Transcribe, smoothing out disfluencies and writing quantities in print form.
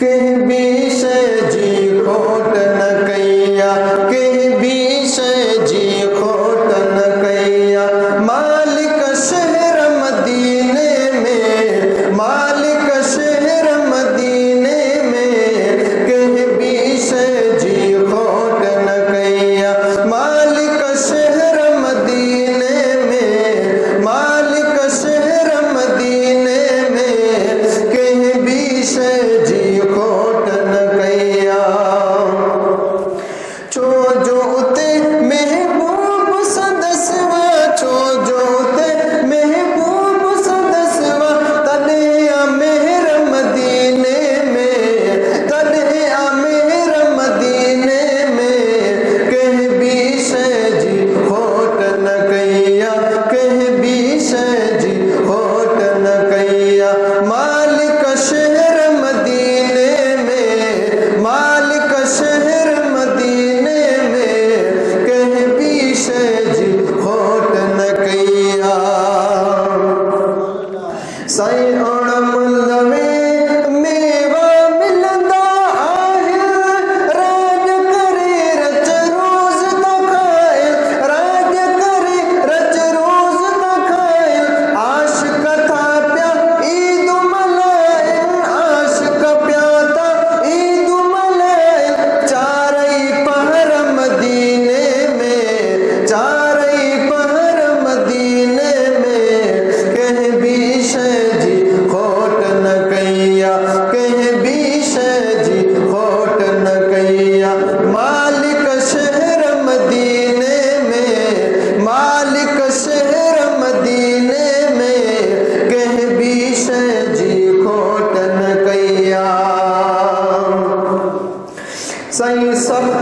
कहीं भी से जी खोट न कैया, कहीं भी से जी खोट न कैया। मालिक शहर मदीने में, मालिक शहर मदीने में, कहीं भी से जी खोट न कैया। मालिक शहर मदीने में, मालिक शहर मदीने में, कहीं भी से जी खोट न कैया। छो जोते महबूब सदस्वा, छो जोते महबूब सदस्वा, तले मेहर मदीने में, तले मेहर मदीने में, कहीं भी से जी खोट न कैया, कहीं भी से जी खोट न कैया। मालिक शहर मदीने में, मालिक शहर मदीने में, कहीं भी से जी खोट न कैया। साईं मुल्लवे मेवा मिलंदा आहे, राज करे रच रोज़ त खाए, राज करे रच रोज़ त खाए। आशिक था प्या ईद मल्हाए, आशिक प्या था ईद मल्हाए। चारई पहर मदीने में, चारई पहर मदीने में, कहीं भी से जी खोट न कैया, कहीं भी से जी खोट न कैया। मालिक शहर मदीने में, मालिक शहर मदीने में, कहीं भी से जी खोट न कैया। सही सब